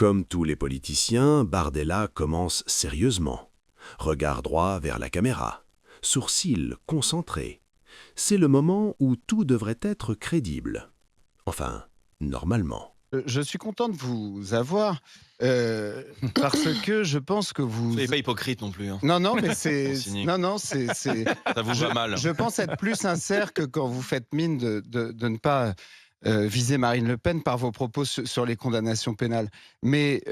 Comme tous les politiciens, Bardella commence sérieusement. Regard droit vers la caméra. Sourcils concentrés. C'est le moment où tout devrait être crédible. Enfin, normalement. Je suis content de vous avoir parce que je pense que vous... Soyez pas hypocrite non plus. Hein. Non, mais c'est... Bon, cynique. Non, c'est... Ça vous va mal. Je pense être plus sincère que quand vous faites mine de ne pas viser Marine Le Pen par vos propos sur les condamnations pénales. Mais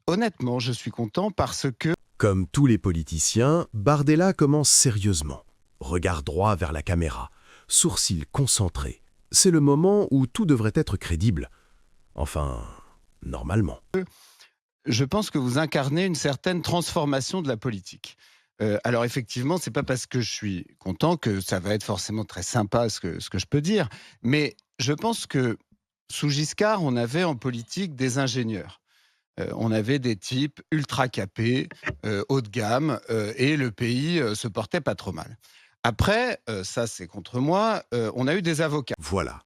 honnêtement, je suis content parce que... Comme tous les politiciens, Bardella commence sérieusement. Regard droit vers la caméra. Sourcils concentrés. C'est le moment où tout devrait être crédible. Enfin, normalement. Je pense que vous incarnez une certaine transformation de la politique. Alors effectivement, c'est pas parce que je suis content que ça va être forcément très sympa ce que je peux dire, mais je pense que sous Giscard, on avait en politique des ingénieurs. On avait des types ultra capés, haut de gamme, et le pays se portait pas trop mal. Après, ça c'est contre moi, on a eu des avocats. Voilà.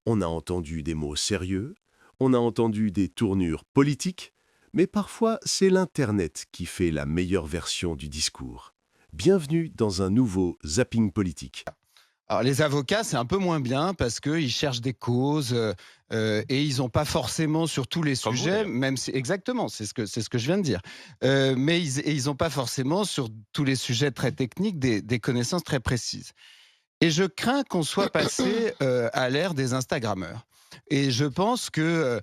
On a entendu des mots sérieux, on a entendu des tournures politiques, mais parfois c'est l'Internet qui fait la meilleure version du discours. Bienvenue dans un nouveau zapping politique. Alors les avocats, c'est un peu moins bien parce qu'ils cherchent des causes et ils n'ont pas forcément sur tous les Comme vous, sujets, d'ailleurs. même si exactement, c'est ce que je viens de dire. Mais ils n'ont pas forcément sur tous les sujets très techniques des connaissances très précises. Et je crains qu'on soit passé à l'ère des Instagrammeurs. Et je pense que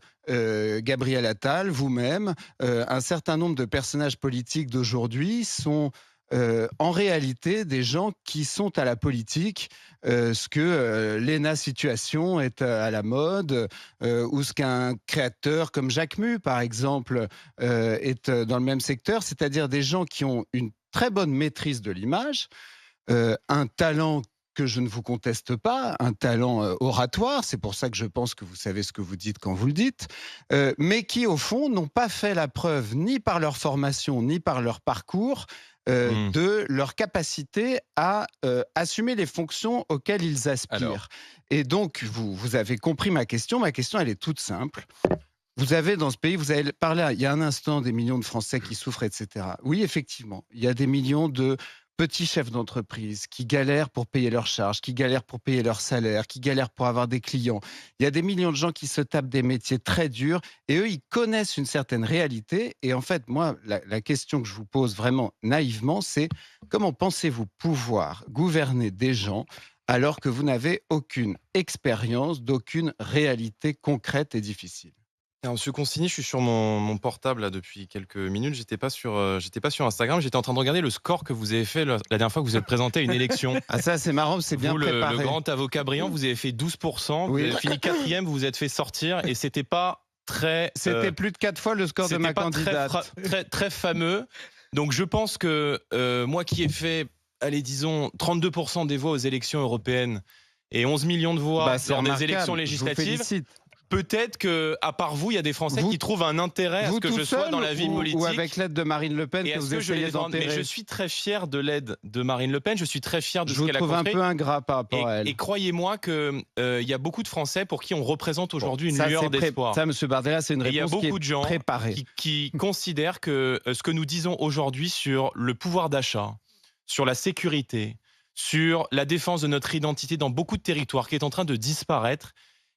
Gabriel Attal, vous-même, un certain nombre de personnages politiques d'aujourd'hui sont en réalité des gens qui sont à la politique, ce que Léna Situation est à la mode, ou ce qu'un créateur comme Jacques Mu, par exemple, est dans le même secteur, c'est-à-dire des gens qui ont une très bonne maîtrise de l'image, un talent que je ne vous conteste pas, un talent oratoire, c'est pour ça que je pense que vous savez ce que vous dites quand vous le dites, mais qui au fond n'ont pas fait la preuve ni par leur formation ni par leur parcours de leur capacité à assumer les fonctions auxquelles ils aspirent. Alors. Et donc, vous avez compris ma question elle est toute simple. Vous avez dans ce pays, vous avez parlé il y a un instant des millions de Français qui souffrent, etc. Oui, effectivement, il y a des millions de petits chefs d'entreprise qui galèrent pour payer leurs charges, qui galèrent pour payer leur salaire, qui galèrent pour avoir des clients. Il y a des millions de gens qui se tapent des métiers très durs et eux, ils connaissent une certaine réalité. Et en fait, moi, la question que je vous pose vraiment naïvement, c'est comment pensez-vous pouvoir gouverner des gens alors que vous n'avez aucune expérience d'aucune réalité concrète et difficile? Alors, Monsieur Consigny, je suis sur mon portable là, depuis quelques minutes. J'étais pas sur Instagram. J'étais en train de regarder le score que vous avez fait la dernière fois que vous êtes présenté à une élection. Ah ça, c'est marrant, c'est bien Vous, préparé. le grand avocat brillant, vous avez fait 12%. Oui. Vous avez fini 4e, vous vous êtes fait sortir et c'était pas très. C'était plus de 4 fois le score de c'était ma pas candidate. très fameux. Donc je pense que moi qui ai fait, allez, disons, 32% des voix aux élections européennes et 11 millions de voix Bah, c'est lors des remarquable, élections je vous législatives. félicite. Peut-être que, à part vous, il y a des Français Vous- qui trouvent un intérêt à ce Vous que tout je sois seul dans la vie politique. ou avec l'aide de Marine Le Pen Et que est-ce vous que je essayez les mais d'enterrer? je suis très fier de l'aide de Marine Le Pen. Je suis très fier de Je ce vous qu'elle a trouve un construit. peu ingrat par rapport à elle. Et croyez-moi que il y a beaucoup de Français pour qui on représente aujourd'hui une Ça, lueur c'est d'espoir. Ça, Monsieur Bardella, c'est une Et il y a réponse qui beaucoup est de gens préparée. qui considèrent que ce que nous disons aujourd'hui sur le pouvoir d'achat, sur la sécurité, sur la défense de notre identité dans beaucoup de territoires qui est en train de disparaître,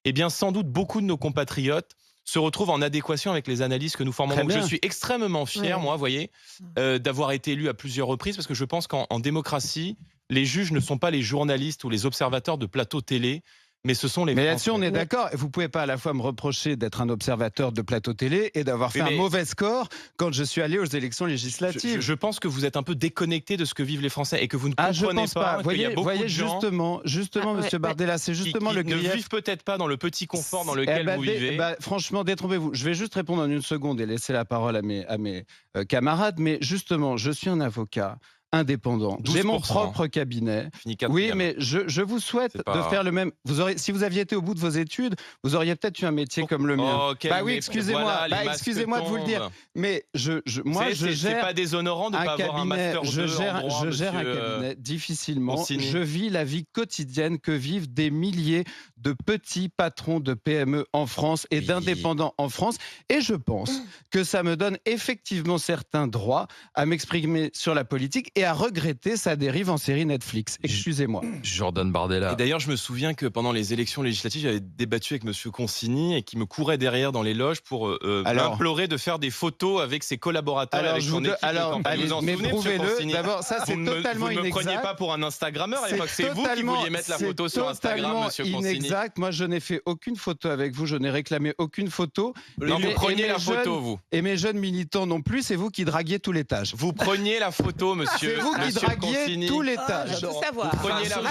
eh bien sans doute beaucoup de nos compatriotes se retrouvent en adéquation avec les analyses que nous formons. Très Donc bien. je suis extrêmement fier, Ouais. moi, vous voyez, d'avoir été élu à plusieurs reprises parce que je pense qu'en démocratie, les juges ne sont pas les journalistes ou les observateurs de plateaux télé, mais ce sont les Mais Français. là-dessus, on est d'accord. Vous pouvez pas à la fois me reprocher d'être un observateur de plateau télé et d'avoir fait Oui, un mais- mauvais score quand je suis allé aux élections législatives. Je pense que vous êtes un peu déconnecté de ce que vivent les Français et que vous ne Ah, je comprenez pense pas, pas. qu'il y a beaucoup Voyez de gens justement, Ah, ouais, Monsieur ouais. Bardella, c'est qui justement le ne grief. vivent peut-être pas dans le petit confort dans lequel vous vivez. Franchement, détrompez-vous. Je vais juste répondre en une seconde et laisser la parole à mes camarades. Mais justement, je suis un avocat indépendant. J'ai mon 12%. propre cabinet. Fini Oui, quatrième. mais je vous souhaite C'est pas- de faire le même. Si vous aviez été au bout de vos études, vous auriez peut-être eu un métier comme le mien. Oh, Bah oui, excusez-moi. Excusez-moi de vous le dire. Mais moi, je C'est gère pas déshonorant de un pas avoir un cabinet. master 2 Je gère en droit, un monsieur, cabinet difficilement. Consigny. Je vis la vie quotidienne que vivent des milliers de petits patrons de PME en France et Oui. d'indépendants en France. Et je pense que ça me donne effectivement certains droits à m'exprimer sur la politique et à regretter sa dérive en série Netflix. Excusez-moi. Jordan Bardella. Et d'ailleurs, je me souviens que pendant les élections législatives, j'avais débattu avec monsieur Consigny et qui me courait derrière dans les loges pour m'implorer de faire des photos avec ses collaborateurs, avec son équipe de campagne. Vous en mais souvenez, monsieur prouvez-le. Consigny? D'abord, ça c'est totalement Vous ne me inexact. preniez pas pour un Instagrammeur à l'époque. C'est vous qui vouliez mettre la photo sur Instagram, monsieur C'est Consigny. inexact. Moi, je n'ai fait aucune photo avec vous. Je n'ai réclamé aucune photo. Non, Et vous mes- preniez et mes la photo, jeunes- vous. Et mes jeunes militants non plus. C'est vous qui draguiez tout l'étage. Vous preniez la photo, monsieur. C'est vous qui monsieur draguiez Consigny. tout l'étage. Je veux savoir. Vous preniez la photo.